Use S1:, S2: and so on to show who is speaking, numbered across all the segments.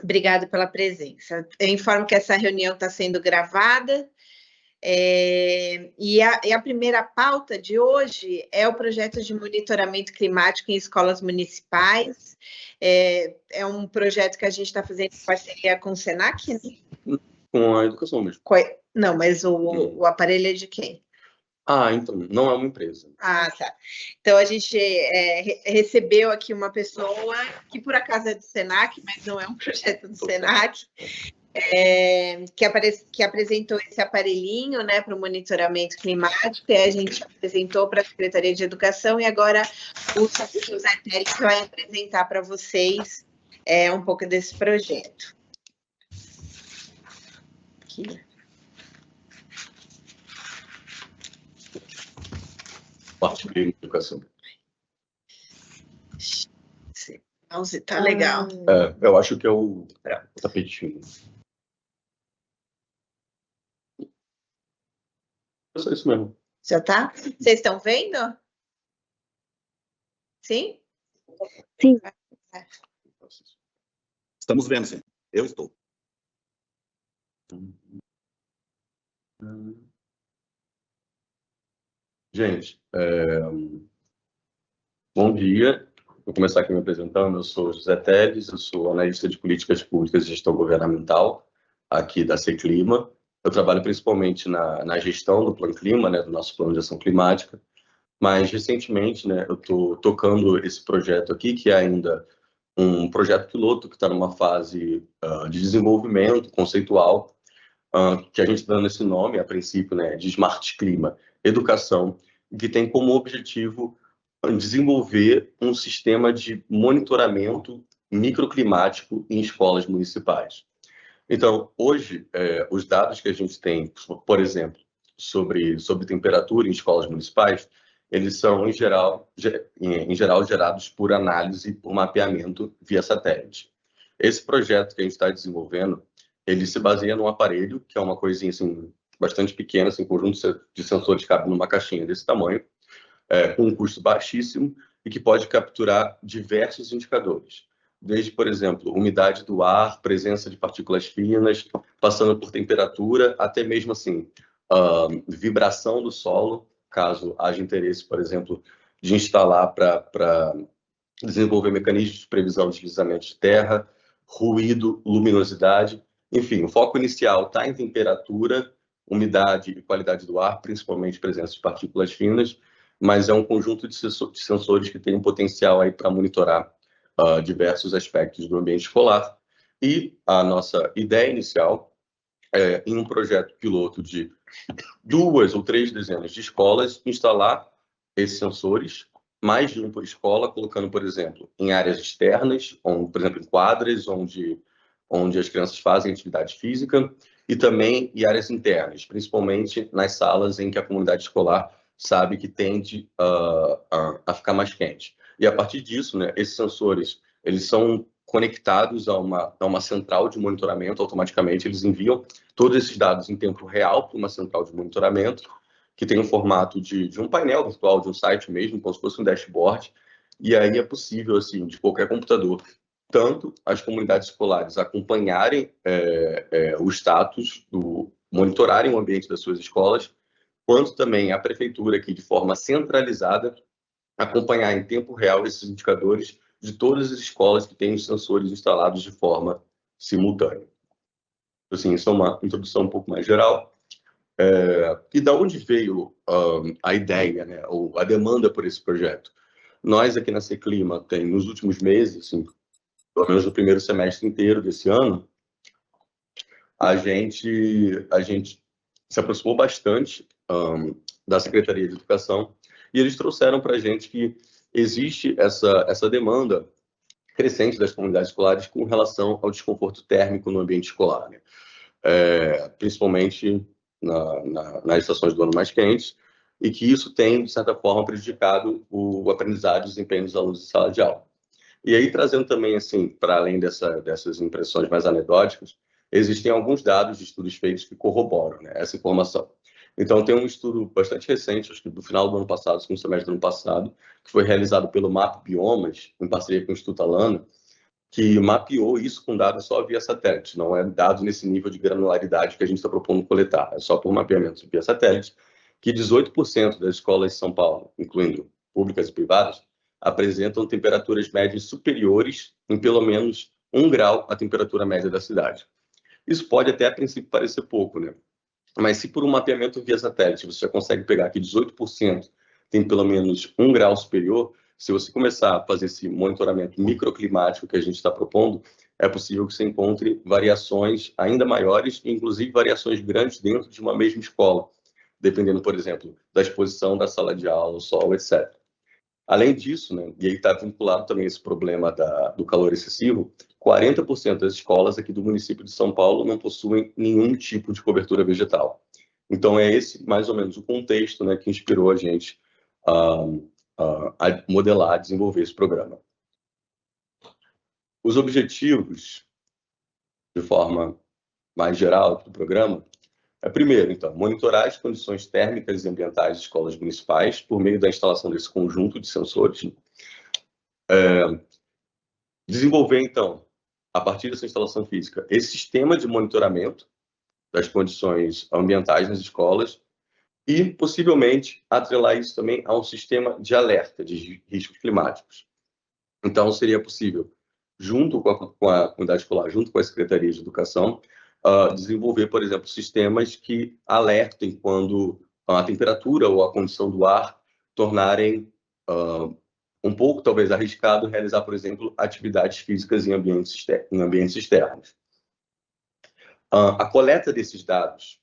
S1: Obrigada pela presença. Eu informo que essa reunião está sendo gravada. E a primeira pauta de hoje é o projeto de monitoramento climático em escolas municipais. É um projeto que a gente está fazendo em parceria com o Senac, né?
S2: Com a educação mesmo.
S1: Não, mas o aparelho é de quem?
S2: Então, não é uma empresa.
S1: Tá. Então, a gente recebeu aqui uma pessoa que, por acaso, é do Senac, mas não é um projeto do Senac, que apresentou esse aparelhinho, né, para o monitoramento climático, e a gente apresentou para a Secretaria de Educação, e agora o José Teles vai apresentar para vocês um pouco desse projeto. Aqui.
S2: Parte de educação.
S1: Tá legal.
S2: Eu acho que é o tapetinho. É só isso mesmo.
S1: Já tá? Vocês estão vendo? Sim?
S3: Sim. Estamos vendo, sim. Eu estou.
S2: Gente, bom dia. Vou começar aqui me apresentando. Eu sou José Teles, eu sou analista de políticas públicas e gestão governamental aqui da Seclima. Eu trabalho principalmente na gestão do Plano Clima, né, do nosso plano de ação climática, mas recentemente, né, eu estou tocando esse projeto aqui, que é ainda um projeto piloto que está numa fase de desenvolvimento conceitual, que a gente está dando esse nome, a princípio, né, de Smart Clima Educação, que tem como objetivo desenvolver um sistema de monitoramento microclimático em escolas municipais. Então, hoje, os dados que a gente tem, por exemplo, sobre temperatura em escolas municipais, eles são, em geral, gerados por análise, por mapeamento via satélite. Esse projeto que a gente está desenvolvendo, ele se baseia num aparelho, que é uma coisinha assim, bastante pequena, assim, um conjunto de sensores que cabe numa caixinha desse tamanho, com um custo baixíssimo e que pode capturar diversos indicadores. Desde, por exemplo, umidade do ar, presença de partículas finas, passando por temperatura, até mesmo assim, vibração do solo, caso haja interesse, por exemplo, de instalar para desenvolver mecanismos de previsão de deslizamento de terra, ruído, luminosidade. Enfim, o foco inicial está em temperatura, umidade e qualidade do ar, principalmente presença de partículas finas, mas é um conjunto de sensores que tem um potencial aí para monitorar diversos aspectos do ambiente escolar. E a nossa ideia inicial é, em um projeto piloto de 2 ou 3 dezenas de escolas, instalar esses sensores, mais de um por escola, colocando, por exemplo, em áreas externas, por exemplo, em quadras, onde as crianças fazem atividade física, e também em áreas internas, principalmente nas salas em que a comunidade escolar sabe que tende a ficar mais quente. E a partir disso, né, esses sensores, eles são conectados a uma central de monitoramento automaticamente, eles enviam todos esses dados em tempo real para uma central de monitoramento, que tem um formato de um painel virtual, de um site mesmo, como se fosse um dashboard, e aí é possível, assim, de qualquer computador, tanto as comunidades escolares acompanharem o status, monitorarem o ambiente das suas escolas, quanto também a prefeitura, que de forma centralizada, acompanhar em tempo real esses indicadores de todas as escolas que têm os sensores instalados de forma simultânea. Assim, isso é uma introdução um pouco mais geral. E da onde veio a ideia, né, ou a demanda por esse projeto? Nós aqui na Seclima, nos últimos meses, assim, pelo menos no primeiro semestre inteiro desse ano, a gente se aproximou bastante da Secretaria de Educação e eles trouxeram para a gente que existe essa demanda crescente das comunidades escolares com relação ao desconforto térmico no ambiente escolar, né? Principalmente nas estações do ano mais quentes, e que isso tem, de certa forma, prejudicado o aprendizado e o desempenho dos alunos em sala de aula. E aí, trazendo também, assim, para além dessas impressões mais anedóticas, existem alguns dados de estudos feitos que corroboram, né, essa informação. Então, tem um estudo bastante recente, acho que do final do ano passado, segundo semestre do ano passado, que foi realizado pelo MAP Biomas, em parceria com o Instituto Alano, que mapeou isso com dados só via satélite, não é dados nesse nível de granularidade que a gente está propondo coletar, é só por mapeamento via satélite, que 18% das escolas de São Paulo, incluindo públicas e privadas, apresentam temperaturas médias superiores em pelo menos 1 grau à temperatura média da cidade. Isso pode até, a princípio, parecer pouco, né? Mas se por um mapeamento via satélite você já consegue pegar que 18% tem pelo menos 1 grau superior, se você começar a fazer esse monitoramento microclimático que a gente está propondo, é possível que você encontre variações ainda maiores, inclusive variações grandes dentro de uma mesma escola, dependendo, por exemplo, da exposição da sala de aula, ao sol, etc. Além disso, né, e aí está vinculado também esse problema do calor excessivo, 40% das escolas aqui do município de São Paulo não possuem nenhum tipo de cobertura vegetal. Então, é esse, mais ou menos, o contexto, né, que inspirou a gente a modelar, desenvolver esse programa. Os objetivos, de forma mais geral do programa, primeiro, então, monitorar as condições térmicas e ambientais de escolas municipais por meio da instalação desse conjunto de sensores. Desenvolver, então, a partir dessa instalação física, esse sistema de monitoramento das condições ambientais nas escolas e, possivelmente, atrelar isso também a um sistema de alerta de riscos climáticos. Então, seria possível, junto com a comunidade escolar, junto com a Secretaria de Educação, desenvolver, por exemplo, sistemas que alertem quando a temperatura ou a condição do ar tornarem um pouco, talvez, arriscado realizar, por exemplo, atividades físicas em ambientes externos. A coleta desses dados,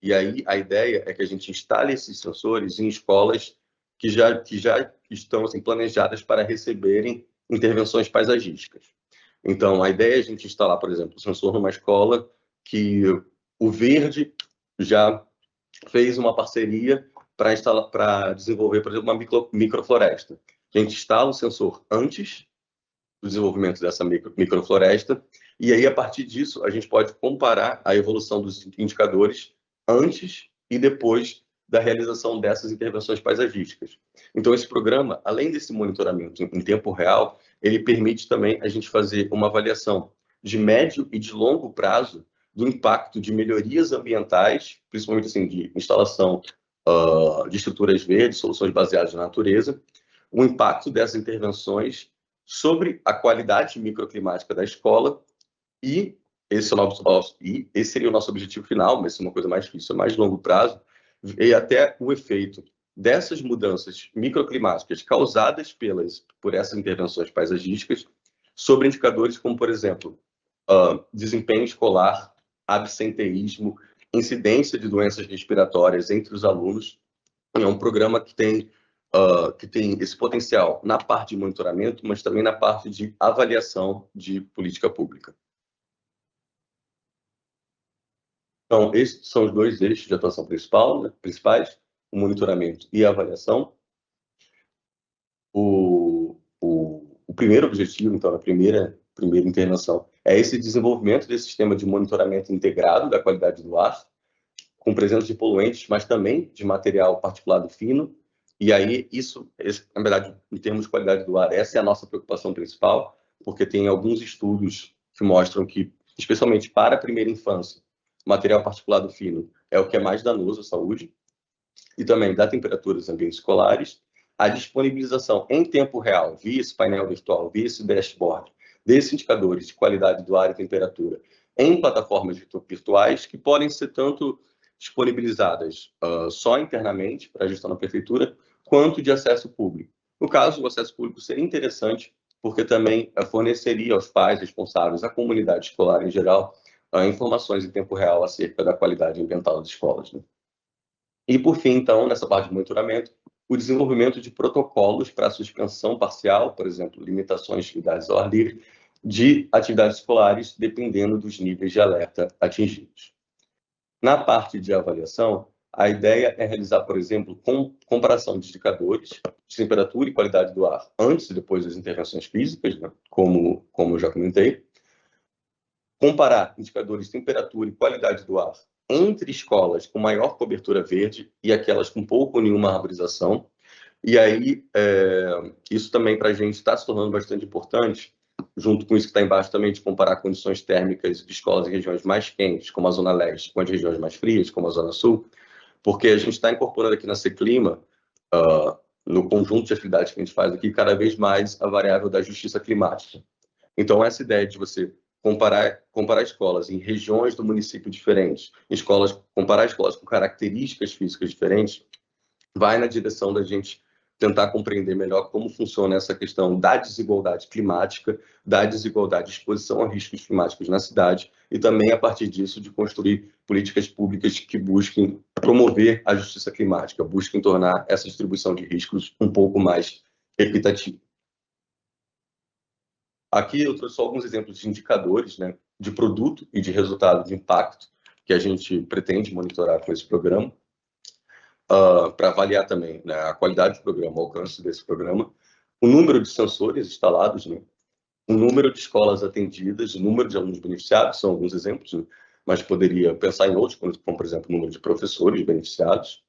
S2: e aí a ideia é que a gente instale esses sensores em escolas que já estão assim, planejadas para receberem intervenções paisagísticas. Então, a ideia é a gente instalar, por exemplo, o sensor numa escola que o Verde já fez uma parceria para desenvolver, por exemplo, uma microfloresta. A gente instala o sensor antes do desenvolvimento dessa microfloresta e aí, a partir disso, a gente pode comparar a evolução dos indicadores antes e depois da realização dessas intervenções paisagísticas. Então, esse programa, além desse monitoramento em tempo real, ele permite também a gente fazer uma avaliação de médio e de longo prazo do impacto de melhorias ambientais, principalmente assim, de instalação de estruturas verdes, soluções baseadas na natureza, o impacto dessas intervenções sobre a qualidade microclimática da escola e esse seria o nosso objetivo final, mas é uma coisa mais difícil, a mais longo prazo, e até o efeito dessas mudanças microclimáticas causadas por essas intervenções paisagísticas sobre indicadores como, por exemplo, desempenho escolar, absenteísmo, incidência de doenças respiratórias entre os alunos. É um programa que tem esse potencial na parte de monitoramento, mas também na parte de avaliação de política pública. Então, esses são os dois eixos de atuação principais, o monitoramento e a avaliação. O primeiro objetivo, então, a primeira intervenção, é esse desenvolvimento desse sistema de monitoramento integrado da qualidade do ar, com presença de poluentes, mas também de material particulado fino. E aí, na verdade, em termos de qualidade do ar, essa é a nossa preocupação principal, porque tem alguns estudos que mostram que, especialmente para a primeira infância, material particulado fino é o que é mais danoso à saúde, e também da temperatura dos ambientes escolares. A disponibilização em tempo real, via esse painel virtual, via esse dashboard, desses indicadores de qualidade do ar e temperatura em plataformas virtuais, que podem ser tanto disponibilizadas só internamente para a gestão da prefeitura, quanto de acesso público. No caso, o acesso público seria interessante, porque também forneceria aos pais responsáveis, à comunidade escolar em geral, informações em tempo real acerca da qualidade ambiental das escolas, né? E, por fim, então, nessa parte de monitoramento, o desenvolvimento de protocolos para a suspensão parcial, por exemplo, limitações de atividades ao ar livre, de atividades escolares, dependendo dos níveis de alerta atingidos. Na parte de avaliação, a ideia é realizar, por exemplo, comparação de indicadores de temperatura e qualidade do ar antes e depois das intervenções físicas, né? Como eu já comentei. Comparar indicadores de temperatura e qualidade do ar entre escolas com maior cobertura verde e aquelas com pouco ou nenhuma arborização. E aí, isso também para a gente está se tornando bastante importante, junto com isso que está embaixo também, de comparar condições térmicas de escolas em regiões mais quentes, como a Zona Leste, com as regiões mais frias, como a Zona Sul, porque a gente está incorporando aqui na Seclima, no conjunto de atividades que a gente faz aqui, cada vez mais a variável da justiça climática. Então, essa ideia de você comparar escolas em regiões do município diferentes, comparar escolas com características físicas diferentes, vai na direção da gente tentar compreender melhor como funciona essa questão da desigualdade climática, da desigualdade de exposição a riscos climáticos na cidade e também, a partir disso, de construir políticas públicas que busquem promover a justiça climática, busquem tornar essa distribuição de riscos um pouco mais equitativa. Aqui eu trouxe só alguns exemplos de indicadores, né, de produto e de resultado de impacto que a gente pretende monitorar com esse programa, para avaliar também, né, a qualidade do programa, o alcance desse programa, o número de sensores instalados, né, o número de escolas atendidas, o número de alunos beneficiados, são alguns exemplos, né, mas poderia pensar em outros, como, por exemplo, o número de professores beneficiados.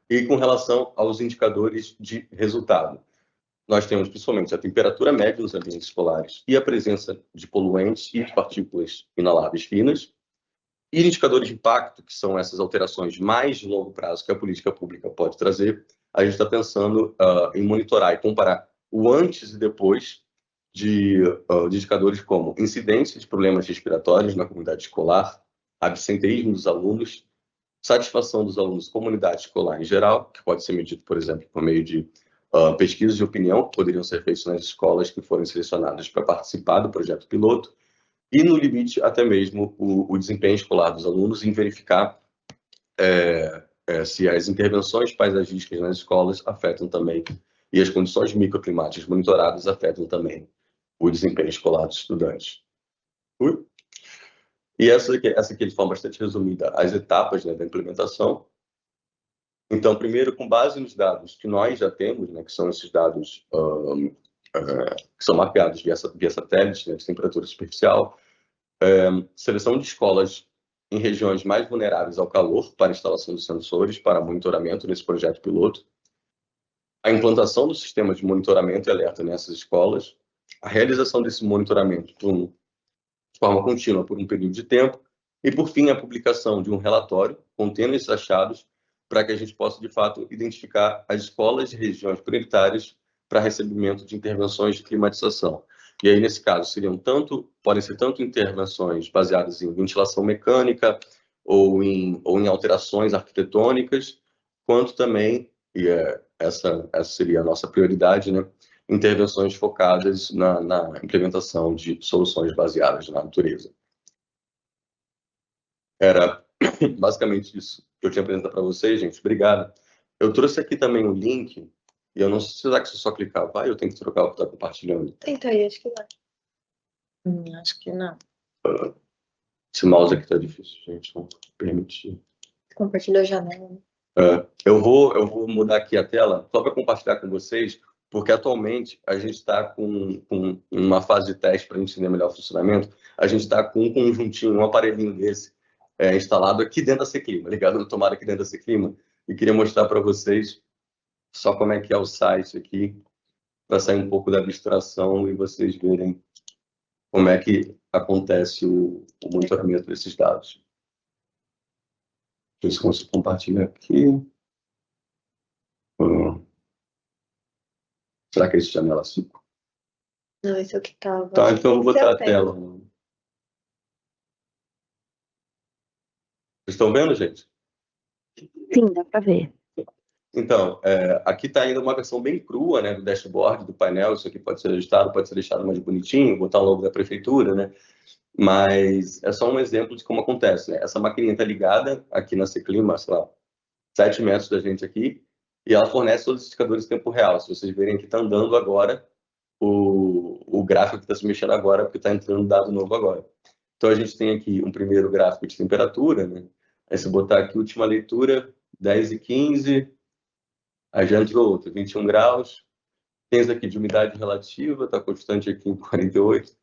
S2: E com relação aos indicadores de resultado, nós temos principalmente a temperatura média nos ambientes escolares e a presença de poluentes e de partículas inaláveis finas, e indicadores de impacto, que são essas alterações mais de longo prazo que a política pública pode trazer. A gente está pensando em monitorar e comparar o antes e depois de indicadores como incidência de problemas respiratórios na comunidade escolar, absenteísmo dos alunos, satisfação dos alunos, comunidade escolar em geral, que pode ser medido, por exemplo, por meio de pesquisas de opinião que poderiam ser feitas nas escolas que forem selecionadas para participar do projeto piloto, e, no limite, até mesmo o desempenho escolar dos alunos, em verificar se as intervenções paisagísticas nas escolas afetam também, e as condições microclimáticas monitoradas afetam também o desempenho escolar dos estudantes. E essa aqui de forma bastante resumida, as etapas, né, da implementação. Então, primeiro, com base nos dados que nós já temos, né, que são esses dados que são mapeados via satélite, né, de temperatura superficial, seleção de escolas em regiões mais vulneráveis ao calor para instalação de sensores para monitoramento nesse projeto piloto, a implantação do sistema de monitoramento e alerta nessas escolas, a realização desse monitoramento de forma contínua por um período de tempo e, por fim, a publicação de um relatório contendo esses achados para que a gente possa, de fato, identificar as escolas de regiões prioritárias para recebimento de intervenções de climatização. E aí, nesse caso, podem ser tanto intervenções baseadas em ventilação mecânica ou em alterações arquitetônicas, quanto também, e essa seria a nossa prioridade, né, intervenções focadas na implementação de soluções baseadas na natureza. Era basicamente isso que eu tinha apresentado para vocês, gente. Obrigado. Eu trouxe aqui também um link, e eu não sei se é só clicar, vai, eu tenho que trocar o que está compartilhando.
S1: Tenta aí, acho que não. Acho que não.
S2: Esse mouse aqui está difícil, gente, não permitir.
S1: Compartilhou a janela, né?
S2: Eu vou mudar aqui a tela, só para compartilhar com vocês, porque atualmente a gente está com uma fase de teste para a gente entender melhor o funcionamento. A gente está com um conjuntinho, um aparelhinho desse, instalado aqui dentro da Seclima, ligado no tomada aqui dentro da Seclima, e queria mostrar para vocês só como é que é o site aqui, para sair um pouco da abstração e vocês verem como é que acontece o monitoramento desses dados. Deixa eu ver se consigo compartilhar aqui. Será que é esse janela 5?
S1: Não, esse é o que estava.
S2: Tá, então eu vou botar a tela. Vocês estão vendo, gente?
S4: Sim, dá para ver.
S2: Então, aqui está ainda uma versão bem crua, né, do dashboard, do painel. Isso aqui pode ser ajustado, pode ser deixado mais bonitinho, botar o logo da prefeitura, né? Mas é só um exemplo de como acontece, né? Essa maquininha está ligada aqui na Seclima, sei lá, 7 metros da gente aqui, e ela fornece todos os indicadores em tempo real. Se vocês verem que está andando agora, o gráfico que está se mexendo agora, porque está entrando dado novo agora. Então, a gente tem aqui um primeiro gráfico de temperatura, né? Aí, se botar aqui, última leitura, 10h15, aí já entrou outro, 21 graus. Tem esse aqui de umidade relativa, está constante aqui em 48.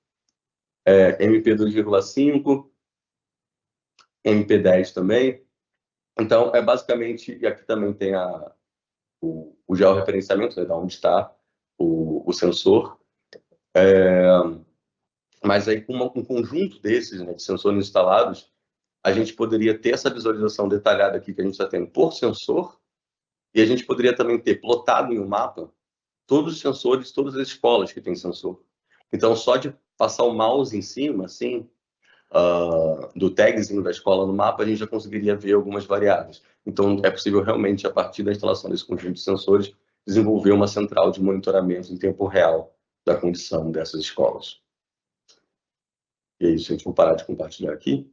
S2: MP 2,5, MP10 também. Então, basicamente, e aqui também tem o georreferenciamento, né, de onde está o sensor. Mas aí, com um conjunto desses, né, de sensores instalados, a gente poderia ter essa visualização detalhada aqui que a gente está tendo por sensor, e a gente poderia também ter plotado em um mapa todos os sensores, todas as escolas que têm sensor. Então, só de passar o mouse em cima, assim, do tagzinho da escola no mapa, a gente já conseguiria ver algumas variáveis. Então, é possível realmente, a partir da instalação desse conjunto de sensores, desenvolver uma central de monitoramento em tempo real da condição dessas escolas. E é isso, a gente vai parar de compartilhar aqui.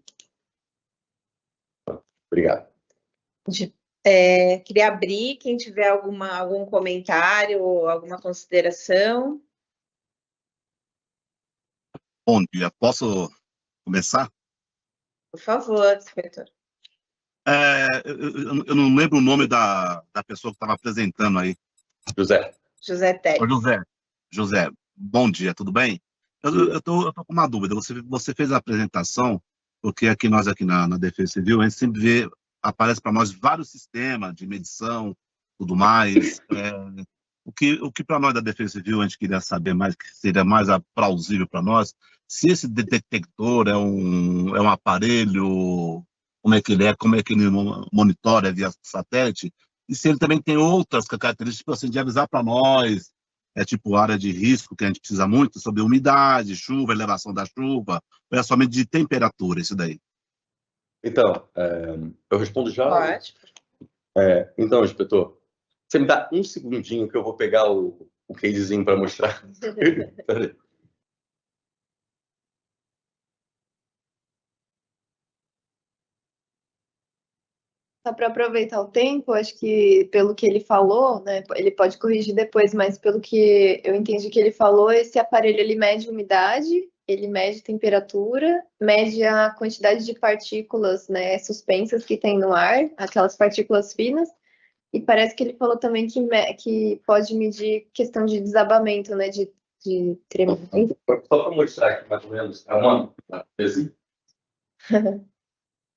S2: Obrigado.
S1: Queria abrir, quem tiver algum comentário ou alguma consideração.
S3: Bom dia, posso começar?
S1: Por favor, inspetor.
S3: Eu não lembro o nome da pessoa que estava apresentando aí.
S1: José Teles.
S3: José, bom dia, tudo bem? Eu tô com uma dúvida. Você fez a apresentação, porque nós aqui na Defesa Civil, a gente sempre vê, aparece para nós vários sistemas de medição, tudo mais. O que para nós da Defesa Civil a gente queria saber mais, que seria mais plausível para nós, se esse detector é um aparelho, como é que ele monitora via satélite, e se ele também tem outras características, tipo assim, de avisar para nós, tipo área de risco, que a gente precisa muito, sobre umidade, chuva, elevação da chuva, ou é somente de temperatura, isso daí?
S2: Então, eu respondo já?
S1: Pode.
S2: Então, inspetor, você me dá um segundinho que eu vou pegar o casezinho para mostrar. Peraí.
S5: Só para aproveitar o tempo, acho que pelo que ele falou, né, ele pode corrigir depois, mas pelo que eu entendi que ele falou, esse aparelho ele mede umidade, ele mede temperatura, mede a quantidade de partículas, né, suspensas que tem no ar, aquelas partículas finas, e parece que ele falou também que pode medir questão de desabamento, né, de tremamento.
S2: Só para mostrar aqui, mais ou menos,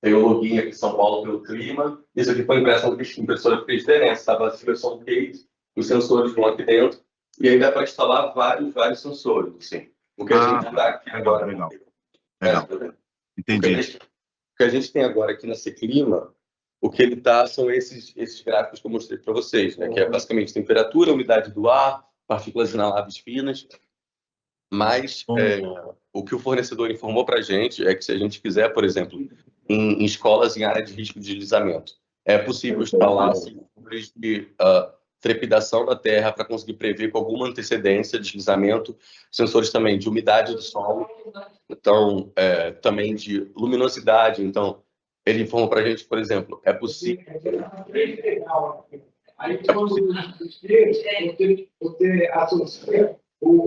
S2: tem o login aqui em São Paulo pelo clima. Isso aqui foi impressão de impressora que fez diferença. Estava a impressão do case, os sensores vão aqui dentro, e aí dá para instalar vários sensores. Assim. O que a gente está aqui agora.
S3: Legal. Entendi.
S2: O que a gente tem agora aqui na Seclima, o que ele está são esses gráficos que eu mostrei para vocês, né? Que é basicamente temperatura, umidade do ar, partículas inaláveis finas. Mas o que o fornecedor informou para a gente é que se a gente quiser, por exemplo, em escolas em área de risco de deslizamento, é possível instalar sensores de trepidação da terra para conseguir prever com alguma antecedência deslizamento, sensores também de umidade do solo, então também de luminosidade. Então, ele informou para a gente, por exemplo, é possível.
S1: Eu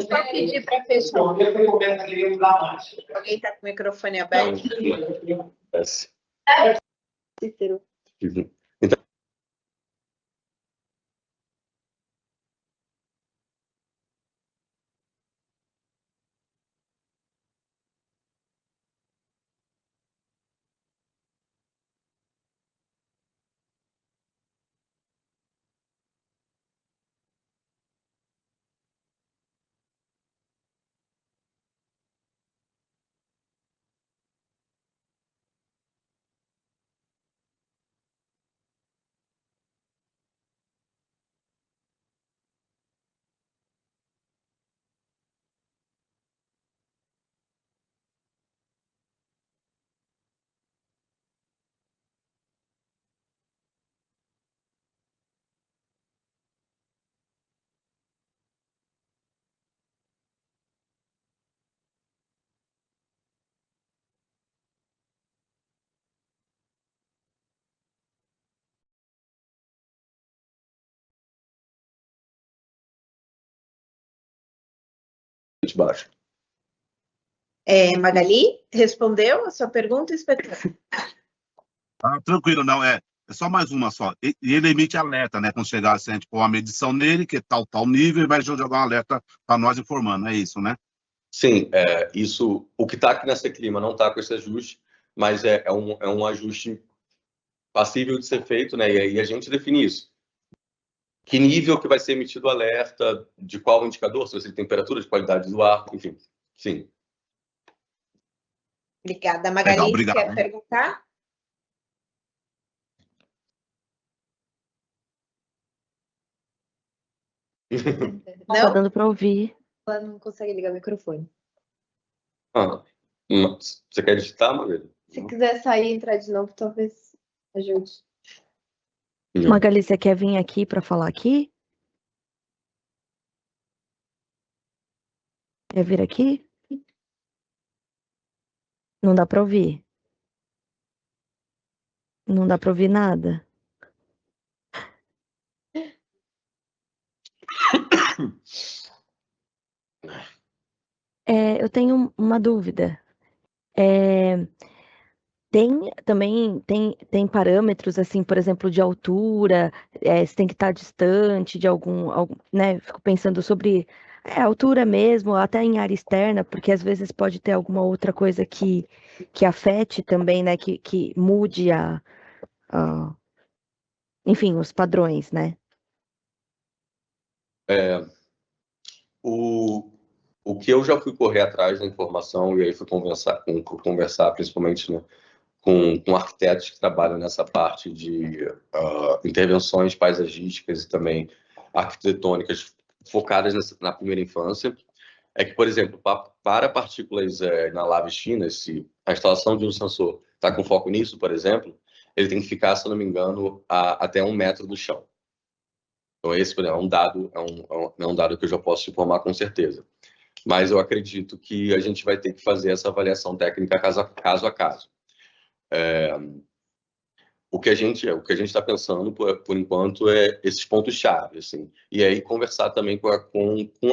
S1: só pedir para fechar. Alguém está com o microfone aberto?
S5: Cícero.
S2: Então, baixo.
S1: Magali, respondeu a sua pergunta, inspetor?
S3: Tranquilo, não, é só mais uma só. E ele emite alerta, né, quando chegar assim, a gente pôr uma medição nele, que é tal nível, e vai jogar um alerta para nós informando, é isso, né?
S2: Sim, isso, o que está aqui nessa clima não está com esse ajuste, mas é um ajuste passível de ser feito, né, e aí a gente define isso. que nível que vai ser emitido o alerta, de qual indicador, se vai ser de temperatura, de qualidade do ar, enfim. Sim.
S1: Obrigada.
S3: Legal,
S1: Magali,
S3: obrigado.
S1: quer perguntar?
S4: Não tá
S1: Não?
S4: dando para ouvir.
S5: Ela não consegue ligar o microfone.
S2: Você quer digitar, Magali?
S5: Se quiser sair e entrar de novo, talvez ajude.
S2: Não.
S4: Magali, você quer vir aqui para falar aqui? Quer vir aqui? Não dá para ouvir. Não dá para ouvir nada. Eu tenho uma dúvida. Tem parâmetros, assim, por exemplo, de altura, se tem que estar distante de algum, né? Fico pensando sobre a altura mesmo, até em área externa, porque às vezes pode ter alguma outra coisa que afete também, né? Que mude enfim, os padrões, né?
S2: O que eu já fui correr atrás da informação, e aí fui conversar principalmente, né, com arquitetos que trabalham nessa parte de intervenções paisagísticas e também arquitetônicas focadas na primeira infância, é que, por exemplo, para partículas inaláveis finas, se a instalação de um sensor está com foco nisso, por exemplo, ele tem que ficar, se eu não me engano, até 1 metro do chão. Então, esse, por exemplo, é um dado que eu já posso te informar com certeza. Mas eu acredito que a gente vai ter que fazer essa avaliação técnica caso a caso. O que a gente está pensando, por enquanto, é esses pontos-chave, assim. E aí conversar também com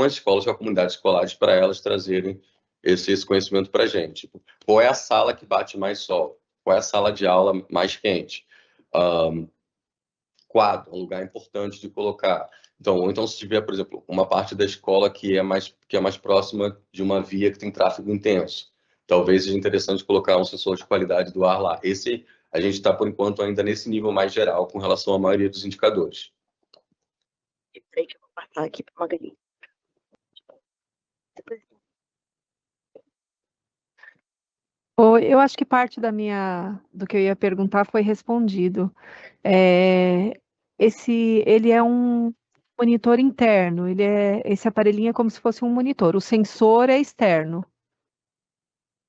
S2: as escolas, com a comunidade escolar, para elas trazerem esse conhecimento para a gente. Tipo, qual é a sala que bate mais sol? Qual é a sala de aula mais quente? Quadro, um lugar importante de colocar. Então, se tiver, por exemplo, uma parte da escola que é mais próxima de uma via que tem tráfego intenso, talvez seja interessante colocar um sensor de qualidade do ar lá. A gente está, por enquanto, ainda nesse nível mais geral com relação à maioria dos indicadores.
S4: Peraí que eu vou passar aqui para Magali.
S6: Eu acho que parte do que eu ia perguntar foi respondido. Ele é um monitor interno, esse aparelhinho é como se fosse um monitor. O sensor é externo.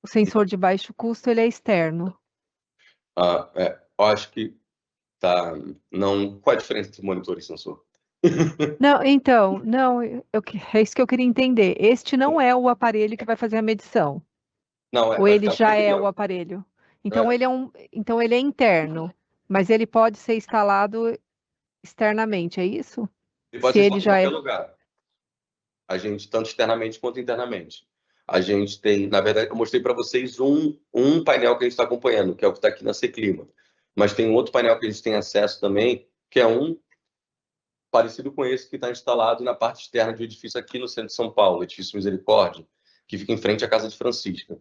S6: O sensor de baixo custo, ele é externo.
S2: Eu acho que tá. Não, qual é a diferença entre monitor e sensor?
S6: Não, então, não, é isso que eu queria entender. Este não é o aparelho que vai fazer a medição.
S2: Não,
S6: Ou
S2: vai
S6: ele
S2: ficar
S6: já é o
S2: pequeno.
S6: aparelho? Então ele é interno, mas ele pode ser instalado externamente, é isso?
S2: Ele pode
S6: Se
S2: ser
S6: ele
S2: instalado em
S6: já
S2: qualquer
S6: é.
S2: lugar. A gente, tanto externamente quanto internamente. A gente tem, na verdade, eu mostrei para vocês um painel que a gente está acompanhando, que é o que está aqui na Seclima. Mas tem um outro painel que a gente tem acesso também, que é um parecido com esse que está instalado na parte externa do edifício aqui no centro de São Paulo, edifício Misericórdia, que fica em frente à Casa de Francisca.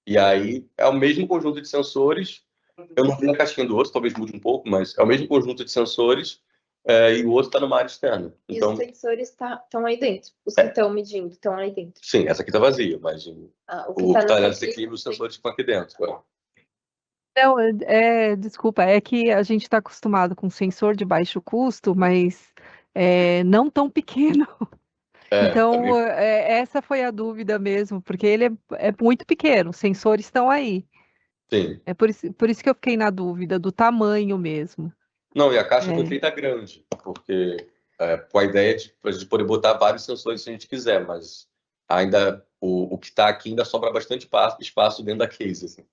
S2: E aí é o mesmo conjunto de sensores. Eu não vi a caixinha do outro, talvez mude um pouco, mas é o mesmo conjunto de sensores e o outro está numa área externa.
S5: E
S2: Então,
S5: os sensores estão aí dentro. Os que estão medindo estão aí dentro.
S2: sim, essa aqui está vazia, mas
S5: O
S2: o
S5: que
S2: que está
S5: na
S2: nessa aqui, os sensores ficam aqui dentro.
S6: Não, desculpa, é que a gente está acostumado com sensor de baixo custo, mas não tão pequeno. Então, essa foi a dúvida mesmo, porque ele é muito pequeno, os sensores estão aí.
S2: Sim.
S6: É por isso que eu fiquei na dúvida do tamanho mesmo.
S2: Não, e a caixa foi feita grande, porque com a ideia de poder botar vários sensores se a gente quiser, mas ainda o que está aqui ainda sobra bastante espaço dentro da case. Assim.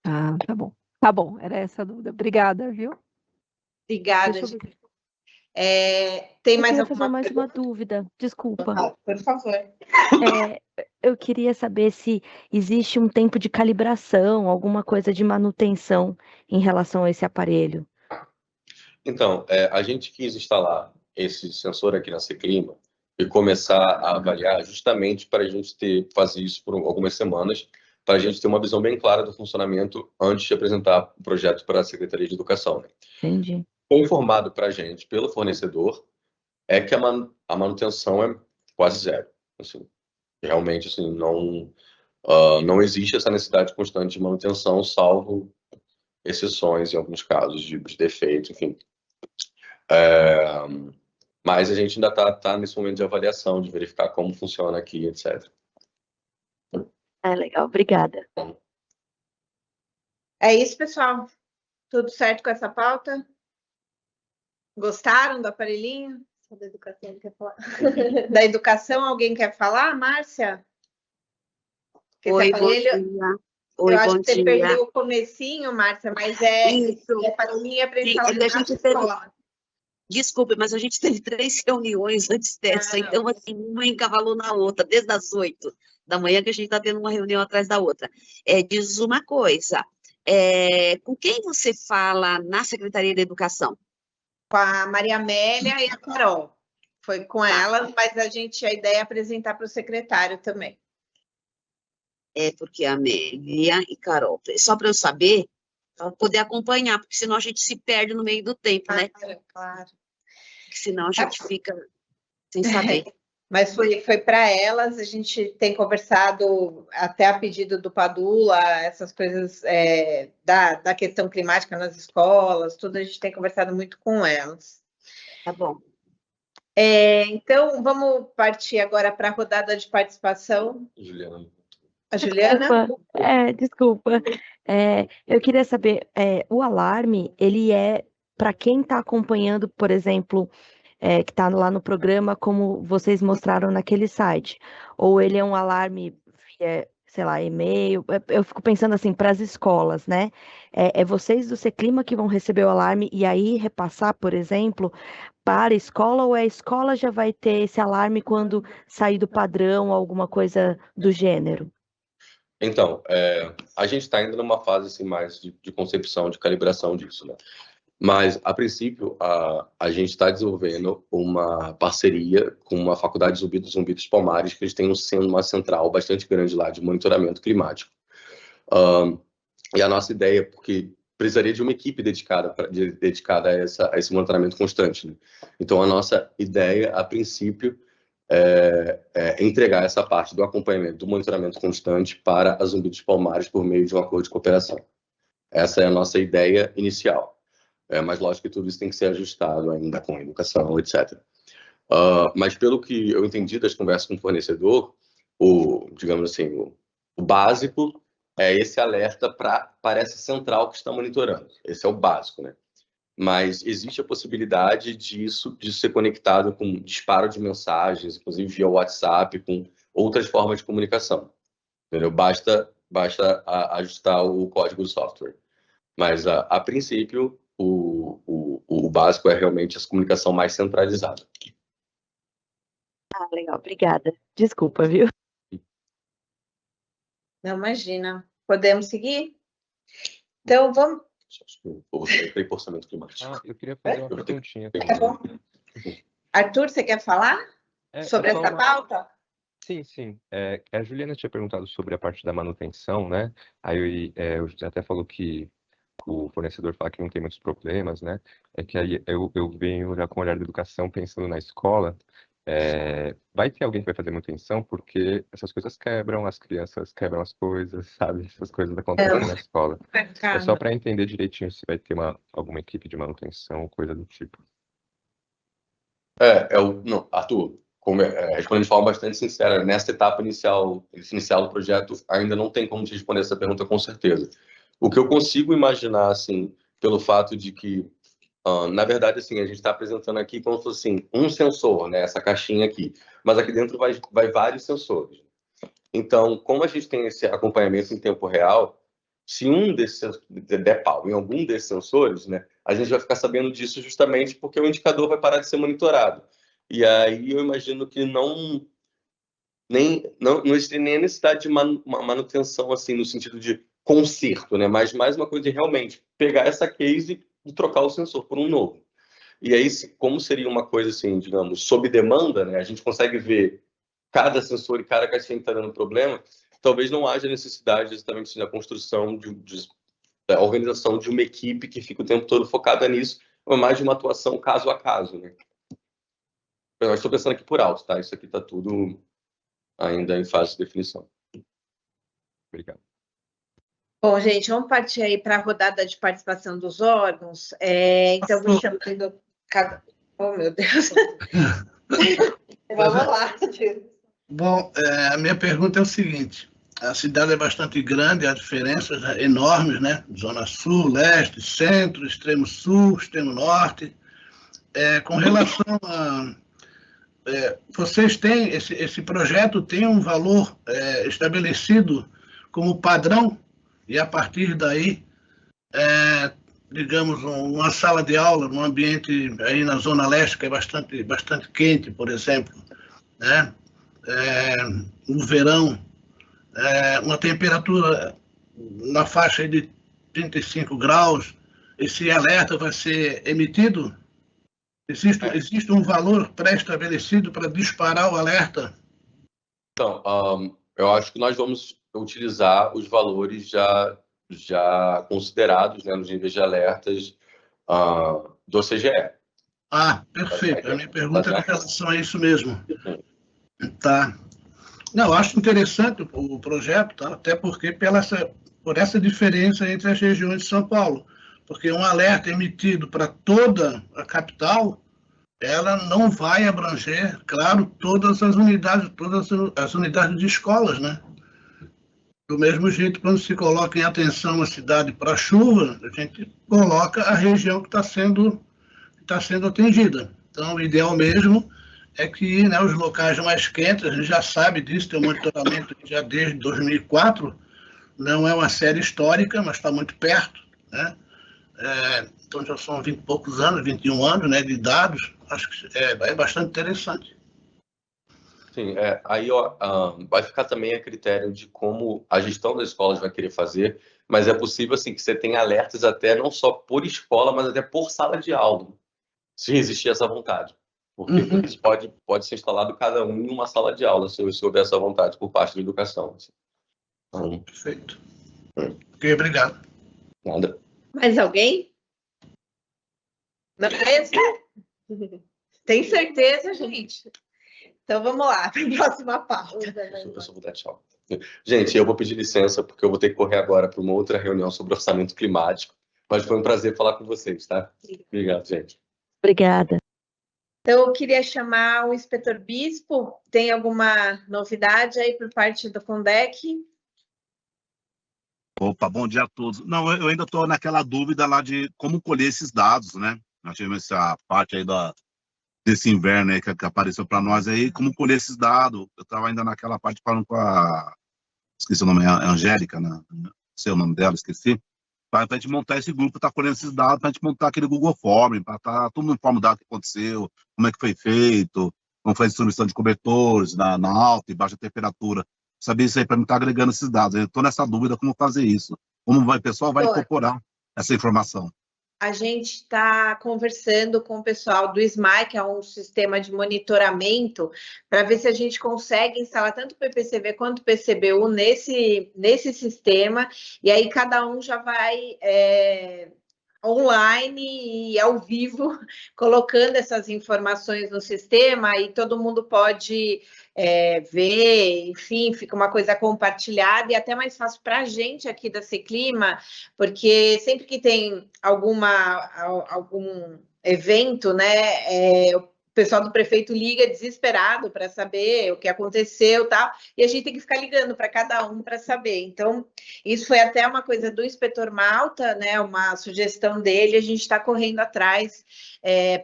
S6: Ah, tá bom. Tá bom, era essa a dúvida. Obrigada, viu?
S1: Obrigada,
S6: Deixa eu ver.
S1: gente. Tem
S4: Eu
S1: mais
S4: queria fazer
S1: alguma
S4: mais uma
S1: pergunta?
S4: dúvida, desculpa.
S1: Por favor.
S4: Eu queria saber se existe um tempo de calibração, alguma coisa de manutenção em relação a esse aparelho.
S2: Então, a gente quis instalar esse sensor aqui na Seclima e começar a avaliar justamente para a gente fazer isso por algumas semanas, para a gente ter uma visão bem clara do funcionamento antes de apresentar o projeto para a Secretaria de Educação. Né?
S4: Entendi.
S2: foi informado para a gente pelo fornecedor é que a manutenção é quase zero. Assim, realmente, assim, não existe essa necessidade constante de manutenção, salvo exceções em alguns casos de defeito, enfim. Mas a gente ainda está nesse momento de avaliação, de verificar como funciona aqui, etc.
S4: Legal, obrigada.
S1: É isso, pessoal. Tudo certo com essa pauta? Gostaram do aparelhinho?
S5: Só da educação quer falar.
S1: Da educação, alguém quer falar, Márcia? Porque
S7: Oi,
S1: esse
S7: bom
S1: aparelho,
S7: dia. Oi,
S1: eu acho
S7: bom
S1: que você
S7: dia.
S1: perdeu o comecinho, Márcia, mas
S7: Isso.
S1: esse aparelhinho é para
S7: Sim,
S1: instalar
S7: é que a
S1: na
S7: gente teve-
S1: escola.
S7: Desculpe, mas a gente teve 3 reuniões antes dessa,
S1: não.
S7: então, assim, uma encavalou na outra, desde as 8 da manhã que a gente está tendo uma reunião atrás da outra. Diz uma coisa, com quem você fala na Secretaria de Educação?
S1: Com a Maria Amélia e a Carol. Foi com elas, mas a ideia é apresentar para o secretário também.
S7: Porque a Amélia e Carol, só para eu saber, para poder acompanhar, porque senão a gente se perde no meio do tempo, né?
S1: Claro.
S7: Porque senão a gente fica sem saber.
S1: Mas foi para elas, a gente tem conversado até a pedido do Padula, essas coisas da questão climática nas escolas, tudo a gente tem conversado muito com elas.
S7: Tá bom.
S1: Então, vamos partir agora para a rodada de participação.
S2: Juliana.
S1: A Juliana?
S4: Desculpa. Eu queria saber, o alarme, ele é para quem está acompanhando, por exemplo, que está lá no programa, como vocês mostraram naquele site, ou ele é um alarme via, sei lá, e-mail? Eu fico pensando assim, para as escolas, né? É vocês do Seclima que vão receber o alarme e aí repassar, por exemplo, para a escola, ou a escola já vai ter esse alarme quando sair do padrão, alguma coisa do gênero?
S2: Então, a gente está ainda numa fase assim, mais de concepção, de calibração disso, né? Mas, a princípio, a gente está desenvolvendo uma parceria com uma faculdade Zumbi dos Palmares, que eles têm uma central bastante grande lá de monitoramento climático. E a nossa ideia, porque precisaria de uma equipe dedicada a esse monitoramento constante, né? Então, a nossa ideia, a princípio, é entregar essa parte do acompanhamento, do monitoramento constante para a Zumbi dos Palmares por meio de um acordo de cooperação. Essa é a nossa ideia inicial. Mas lógico que tudo isso tem que ser ajustado ainda com a educação, etc. Mas pelo que eu entendi das conversas com o fornecedor, digamos assim, o básico é esse alerta para essa central que está monitorando. Esse é o básico, né? Mas existe a possibilidade de ser conectado com disparo de mensagens, inclusive via WhatsApp, com outras formas de comunicação. Entendeu? Basta ajustar o código do software. Mas, a princípio, o básico é realmente essa comunicação mais centralizada.
S4: Legal, obrigada. Desculpa, viu?
S1: Não, imagina. Podemos seguir? Então, vamos...
S2: Vou sair para orçamento climático.
S8: Eu queria fazer uma perguntinha
S1: Tá
S8: também.
S1: bom. Arthur, você quer falar sobre
S8: É só
S1: essa pauta?
S8: Sim. A Juliana tinha perguntado sobre a parte da manutenção, né? Aí o José até falou que o fornecedor fala que não tem muitos problemas, né? É que aí eu venho já com o olhar da educação pensando na escola. Vai ter alguém que vai fazer manutenção, porque essas coisas quebram, as crianças quebram as coisas, sabe? Essas coisas acontecem na escola. É só para entender direitinho se vai ter alguma equipe de manutenção, coisa do tipo.
S2: Não, Arthur, respondendo de forma bastante sincera, nessa etapa inicial do projeto, ainda não tem como te responder essa pergunta com certeza. O que eu consigo imaginar, assim, pelo fato de que, na verdade, assim, a gente está apresentando aqui como se fosse assim, um sensor, né, essa caixinha aqui, mas aqui dentro vai vários sensores. Então, como a gente tem esse acompanhamento em tempo real, se um desses der pau em algum desses sensores, né, a gente vai ficar sabendo disso justamente porque o indicador vai parar de ser monitorado. E aí eu imagino que não existe nem a necessidade de uma manutenção assim no sentido de conserto, né, mas mais uma coisa de realmente pegar essa case e trocar o sensor por um novo. E aí, como seria uma coisa assim, digamos, sob demanda, né, a gente consegue ver cada sensor e cada caixinha que está dando problema, talvez não haja necessidade exatamente da construção da organização de uma equipe que fica o tempo todo focada nisso, mais de uma atuação caso a caso, né? Eu estou pensando aqui por alto, tá? Isso aqui está tudo ainda em fase de definição.
S8: Obrigado.
S1: Bom, gente, vamos partir aí para a rodada de participação dos órgãos. Então, vou chamando... Oh, meu Deus. Vamos lá.
S9: Bom, a minha pergunta é o seguinte. A cidade é bastante grande, há diferenças enormes, né? Zona Sul, Leste, Centro, Extremo Sul, Extremo Norte. Com relação a... vocês têm... Esse projeto tem um valor estabelecido como padrão e, a partir daí, digamos, uma sala de aula, num ambiente aí na Zona Leste, que é bastante quente, por exemplo, né? No verão, uma temperatura na faixa de 35 graus, esse alerta vai ser emitido? Existe um valor pré-estabelecido para disparar o alerta?
S2: Então, eu acho que nós vamos utilizar os valores já considerados, né, nos níveis de alertas do CGE.
S9: Perfeito. A minha pergunta é com relação a isso mesmo. Tá. Não, eu acho interessante o projeto, tá? Até porque por essa diferença entre as regiões de São Paulo. Porque um alerta emitido para toda a capital, ela não vai abranger, claro, todas as unidades de escolas, né? Do mesmo jeito, quando se coloca em atenção a cidade para chuva, a gente coloca a região que está sendo atingida. Então, o ideal mesmo é que, né, os locais mais quentes, a gente já sabe disso, tem um monitoramento já desde 2004, não é uma série histórica, mas está muito perto, né? Então já são 20 e poucos anos, 21 anos, né, de dados, acho que é bastante interessante.
S2: Sim, aí vai ficar também a critério de como a gestão das escolas vai querer fazer, mas é possível assim, que você tenha alertas até não só por escola, mas até por sala de aula, se existir essa vontade. Porque isso pode ser instalado cada um em uma sala de aula, se houver essa vontade por parte da educação. Assim.
S9: Perfeito. Ok, obrigado.
S2: Nada.
S1: Mais alguém? Não é isso? Tem certeza, gente? Então vamos lá, para a próxima pauta.
S2: Eu só vou dar tchau. Gente, eu vou pedir licença, porque eu vou ter que correr agora para uma outra reunião sobre orçamento climático. Mas foi um prazer falar com vocês, tá? Obrigado, gente.
S4: Obrigada.
S1: Então, eu queria chamar o inspetor Bispo. Tem alguma novidade aí por parte do Fundec?
S3: Opa, bom dia a todos. Não, eu ainda estou naquela dúvida lá de como colher esses dados, né? Nós tivemos essa parte aí desse inverno aí que apareceu para nós aí, como colher esses dados. Eu estava ainda naquela parte falando com esqueci o nome, a Angélica, né? Não sei o nome dela, esqueci. Para a gente montar esse grupo, tá colhendo esses dados, para a gente montar aquele Google Form, para estar todo mundo informado do que aconteceu, como é que foi feito, como foi a distribuição de cobertores na alta e baixa temperatura. Saber isso aí para mim estar agregando esses dados. Eu estou nessa dúvida como fazer isso. Como o pessoal vai incorporar essa informação?
S1: A gente está conversando com o pessoal do SMAI, que é um sistema de monitoramento, para ver se a gente consegue instalar tanto o PPCV quanto o PCBU nesse sistema, e aí cada um já vai online e ao vivo colocando essas informações no sistema, e todo mundo pode ver, enfim, fica uma coisa compartilhada e até mais fácil para a gente aqui da Seclima, porque sempre que tem algum evento, né, o pessoal do prefeito liga desesperado para saber o que aconteceu, tal, e a gente tem que ficar ligando para cada um para saber. Então, isso foi até uma coisa do inspetor Malta, né, uma sugestão dele, a gente está correndo atrás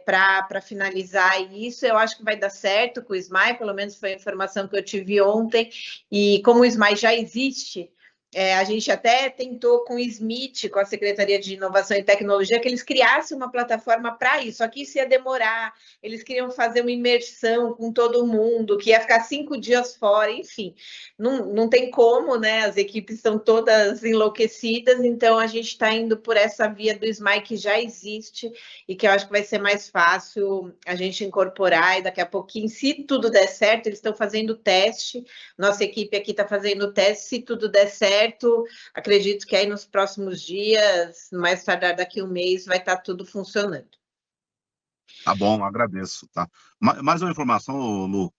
S1: para finalizar isso. Eu acho que vai dar certo com o SMAI, pelo menos foi a informação que eu tive ontem, e como o SMAI já existe, a gente até tentou com o SMIT, com a Secretaria de Inovação e Tecnologia, que eles criassem uma plataforma para isso, só que isso ia demorar, eles queriam fazer uma imersão com todo mundo, que ia ficar 5 dias fora, enfim, não tem como, né? As equipes estão todas enlouquecidas, então a gente está indo por essa via do SMAI que já existe e que eu acho que vai ser mais fácil a gente incorporar, e daqui a pouquinho, se tudo der certo, eles estão fazendo teste, nossa equipe aqui está fazendo teste, se tudo der certo, acredito que aí nos próximos dias, mais tardar daqui a um mês, vai estar tudo funcionando.
S3: Tá bom, agradeço, tá? Mais uma informação, Lu.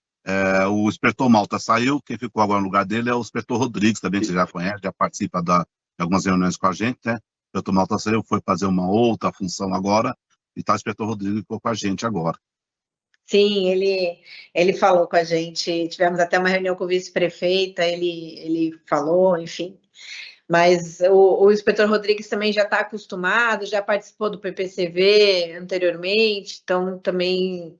S3: O inspetor Malta saiu, quem ficou agora no lugar dele é o inspetor Rodrigues, também, que você já conhece, já participa de algumas reuniões com a gente, né? O inspetor Malta saiu, foi fazer uma outra função agora, e tá o inspetor Rodrigues ficou com a gente agora.
S1: Sim, ele falou com a gente, tivemos até uma reunião com o vice-prefeita, ele falou, enfim. Mas o inspetor Rodrigues também já está acostumado, já participou do PPCV anteriormente, então também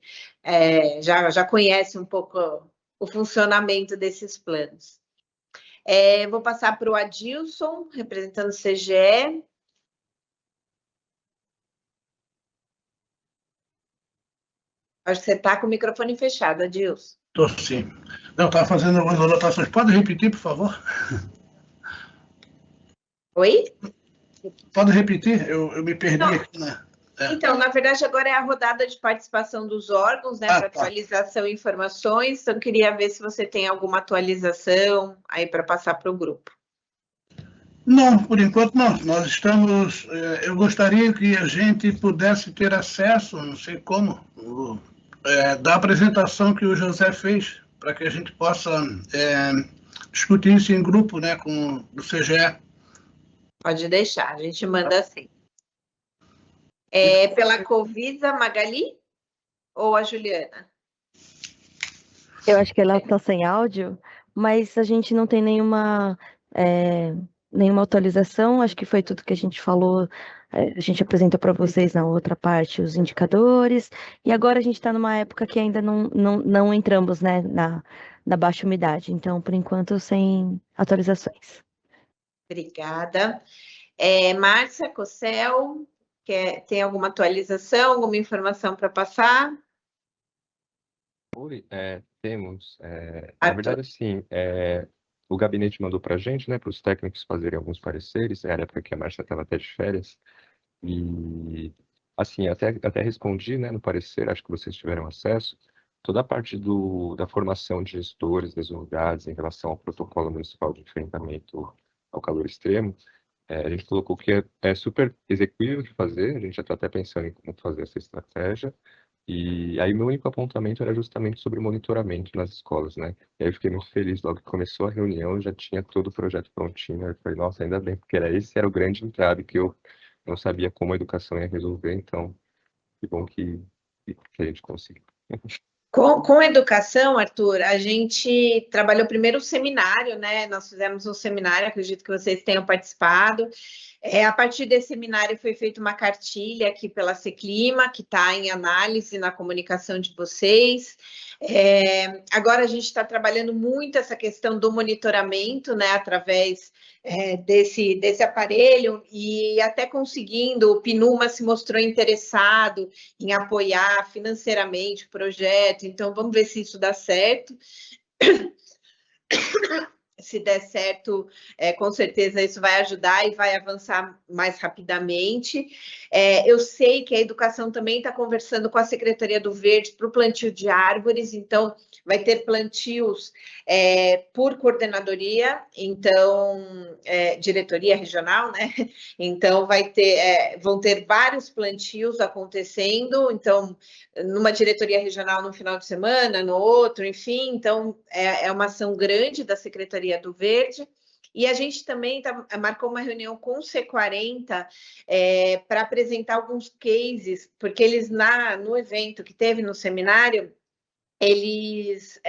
S1: já conhece um pouco o funcionamento desses planos. Vou passar para o Adilson, representando o CGE. Acho que você está com o microfone fechado, Adilson.
S9: Estou sim. Não, estava fazendo algumas anotações. Pode repetir, por favor?
S1: Oi?
S9: Pode repetir? Eu me perdi aqui, né?
S1: Então, na verdade, agora é a rodada de participação dos órgãos, né, para atualização e informações. Então, queria ver se você tem alguma atualização aí para passar para o grupo.
S9: Não, por enquanto não. Nós estamos. Eu gostaria que a gente pudesse ter acesso, não sei como, da apresentação que o José fez, para que a gente possa discutir isso em grupo, né, com o CGE.
S1: Pode deixar, a gente manda assim. Pela Covisa, Magali ou a Juliana?
S4: Eu acho que ela está sem áudio, mas a gente não tem nenhuma atualização. Acho que foi tudo que a gente falou. A gente apresentou para vocês na outra parte os indicadores. E agora a gente está numa época que ainda não entramos, né, na baixa umidade. Então, por enquanto, sem atualizações.
S1: Obrigada. Márcia Cossel, tem alguma atualização, alguma informação para passar?
S8: Oi, temos. Na verdade, assim, o gabinete mandou para a gente, né, para os técnicos fazerem alguns pareceres, era época que a Márcia estava até de férias, e, assim, até respondi, né, no parecer, acho que vocês tiveram acesso, toda a parte da formação de gestores das unidades em relação ao protocolo municipal de enfrentamento ao calor extremo, a gente colocou que é super execuível de fazer, a gente já está até pensando em como fazer essa estratégia. E aí meu único apontamento era justamente sobre monitoramento nas escolas, né? E aí eu fiquei muito feliz, logo que começou a reunião, já tinha todo o projeto prontinho. Eu falei, nossa, ainda bem, porque esse era o grande entrave que eu não sabia como a educação ia resolver, então que bom que a gente conseguiu.
S1: Com educação, Arthur, a gente trabalhou primeiro o seminário, né? Nós fizemos um seminário, acredito que vocês tenham participado. A partir desse seminário foi feita uma cartilha aqui pela Seclima, que está em análise na comunicação de vocês. Agora a gente está trabalhando muito essa questão do monitoramento, né? Através desse aparelho, e até conseguindo, o PNUMA se mostrou interessado em apoiar financeiramente o projeto, então vamos ver se isso dá certo. Se der certo, com certeza isso vai ajudar e vai avançar mais rapidamente. Eu sei que a educação também está conversando com a Secretaria do Verde para o plantio de árvores, então vai ter plantios por coordenadoria, então diretoria regional, né? Então vão ter vários plantios acontecendo, então numa diretoria regional no final de semana, no outro, enfim, então é uma ação grande da Secretaria do Verde. E a gente também marcou uma reunião com o C40 para apresentar alguns cases, porque eles no evento que teve no seminário, eles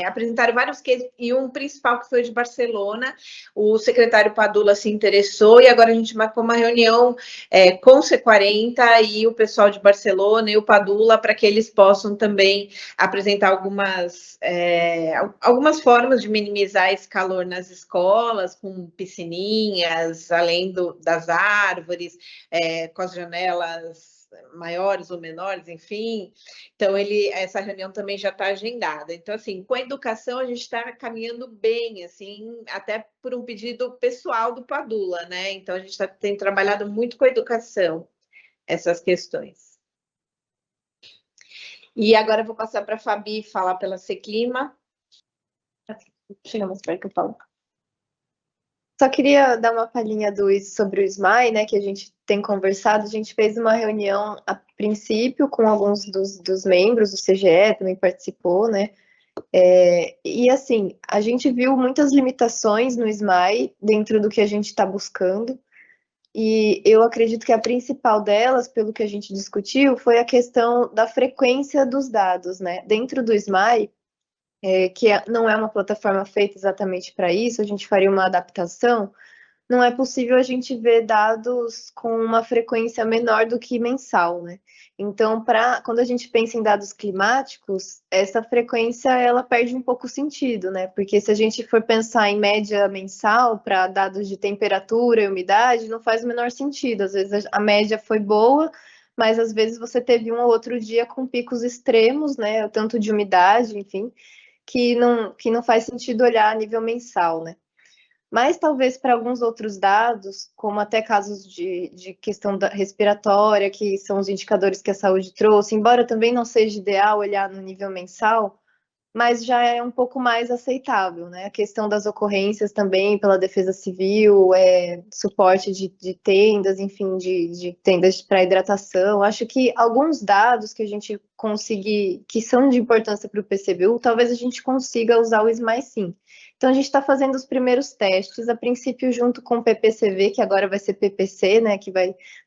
S1: apresentaram vários cases, e um principal que foi de Barcelona. O secretário Padula se interessou, e agora a gente marcou uma reunião com o C40 e o pessoal de Barcelona e o Padula, para que eles possam também apresentar algumas formas de minimizar esse calor nas escolas, com piscininhas, além das árvores, com as janelas maiores ou menores, enfim. Então, essa reunião também já está agendada. Então, assim, com a educação, a gente está caminhando bem, assim, até por um pedido pessoal do Padula, né? Então, a gente tem trabalhado muito com a educação, essas questões. E agora eu vou passar para a Fabi falar pela Seclima.
S5: Chega mais perto que eu falo. Só queria dar uma palhinha sobre o SMAI, né, que a gente tem conversado, a gente fez uma reunião a princípio com alguns dos membros do CGE, também participou, né? E assim, a gente viu muitas limitações no SMAI dentro do que a gente está buscando, e eu acredito que a principal delas, pelo que a gente discutiu, foi a questão da frequência dos dados, né? Dentro do SMAI, não é uma plataforma feita exatamente para isso, a gente faria uma adaptação. Não é possível a gente ver dados com uma frequência menor do que mensal, né? Então, quando a gente pensa em dados climáticos, essa frequência ela perde um pouco o sentido, né? Porque se a gente for pensar em média mensal para dados de temperatura e umidade, não faz o menor sentido. Às vezes a média foi boa, mas às vezes você teve um ou outro dia com picos extremos, né? Tanto de umidade, enfim, que não faz sentido olhar a nível mensal, né? Mas talvez para alguns outros dados, como até casos de questão respiratória, que são os indicadores que a saúde trouxe, embora também não seja ideal olhar no nível mensal, mas já é um pouco mais aceitável, né? A questão das ocorrências também pela Defesa Civil, suporte de tendas, enfim, de tendas para hidratação. Acho que alguns dados que a gente conseguir, que são de importância para o PCBU, talvez a gente consiga usar o SMAI sim. Então, a gente está fazendo os primeiros testes, a princípio junto com o PPCV, que agora vai ser PPC, né? Que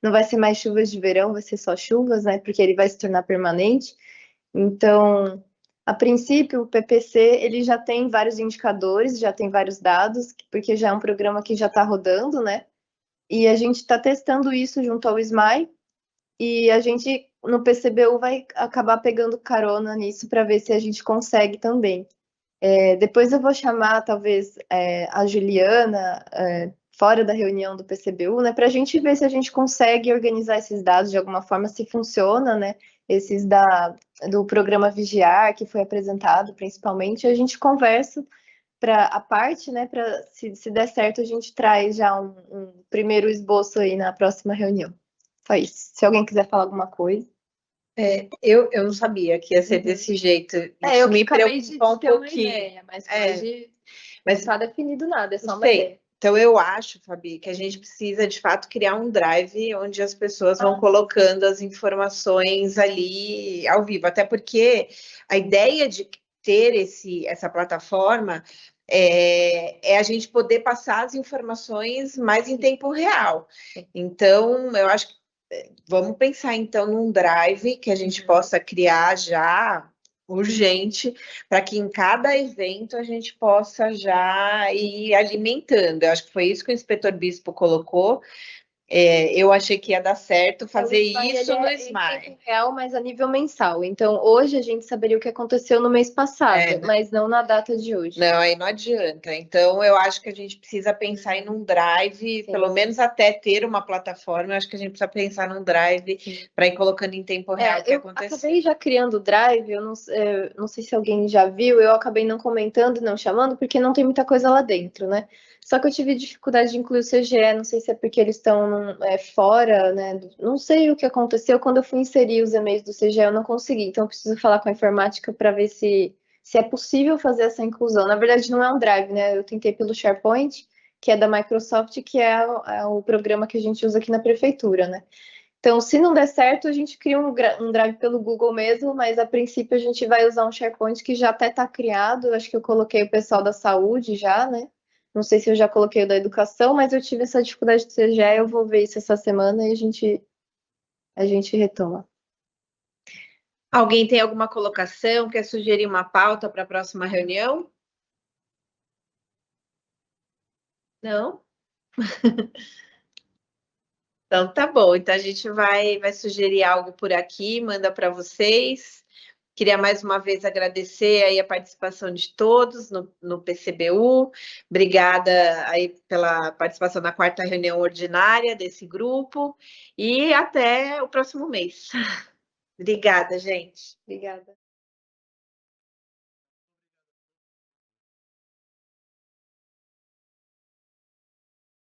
S5: não vai ser mais chuvas de verão, vai ser só chuvas, né? Porque ele vai se tornar permanente. Então, a princípio, o PPC ele já tem vários indicadores, já tem vários dados, porque já é um programa que já está rodando, né? E a gente está testando isso junto ao SMAI, e a gente, no PCBU, vai acabar pegando carona nisso para ver se a gente consegue também. Depois eu vou chamar, talvez, a Juliana, fora da reunião do PCBU, né? Para a gente ver se a gente consegue organizar esses dados de alguma forma, se funciona, né? Esses do programa Vigiar, que foi apresentado principalmente, a gente conversa para a parte, né? Para se der certo, a gente traz já um primeiro esboço aí na próxima reunião. Só isso. Se alguém quiser falar alguma coisa.
S1: Eu não sabia que ia ser desse jeito.
S5: Eu
S1: me
S5: acabei de
S1: preocupa um
S5: ter uma
S1: pouquinho.
S5: ideia, mas hoje
S1: Mas
S5: não está definido nada, é só uma
S1: sei.
S5: ideia.
S1: Então, eu acho, Fabi, que a gente precisa, de fato, criar um drive onde as pessoas vão colocando as informações ali ao vivo. Até porque a ideia de ter essa plataforma é a gente poder passar as informações mais em tempo real. Então, eu acho que vamos pensar, então, num drive que a gente possa criar já urgente, para que em cada evento a gente possa já ir alimentando. Eu acho que foi isso que o inspetor Bispo colocou. Eu achei que ia dar certo fazer isso no SMAI.
S5: Em tempo real, mas a nível mensal. Então, hoje a gente saberia o que aconteceu no mês passado, mas não na data de hoje.
S1: Não, aí não adianta. Então, eu acho que a gente precisa pensar em um drive, pelo menos até ter uma plataforma, eu acho que a gente precisa pensar num drive para ir colocando em tempo real o que aconteceu.
S5: Eu acabei já criando o drive, eu não sei se alguém já viu, eu acabei não comentando, não chamando, porque não tem muita coisa lá dentro, né? Só que eu tive dificuldade de incluir o CGE, não sei se é porque eles estão fora, né? Não sei o que aconteceu. Quando eu fui inserir os e-mails do CGE, eu não consegui. Então, eu preciso falar com a informática para ver se é possível fazer essa inclusão. Na verdade, não é um drive, né? Eu tentei pelo SharePoint, que é da Microsoft, que é o programa que a gente usa aqui na prefeitura, né? Então, se não der certo, a gente cria um drive pelo Google mesmo, mas a princípio a gente vai usar um SharePoint que já até está criado. Acho que eu coloquei o pessoal da saúde já, né? Não sei se eu já coloquei o da educação, mas eu tive essa dificuldade de CGE, eu vou ver isso essa semana e a gente retoma.
S1: Alguém tem alguma colocação? Quer sugerir uma pauta para a próxima reunião? Não? Então tá bom. Então a gente vai sugerir algo por aqui, manda para vocês. Queria mais uma vez agradecer aí a participação de todos no PCBU. Obrigada aí pela participação na 4ª reunião ordinária desse grupo e até o próximo mês. Obrigada, gente.
S5: Obrigada.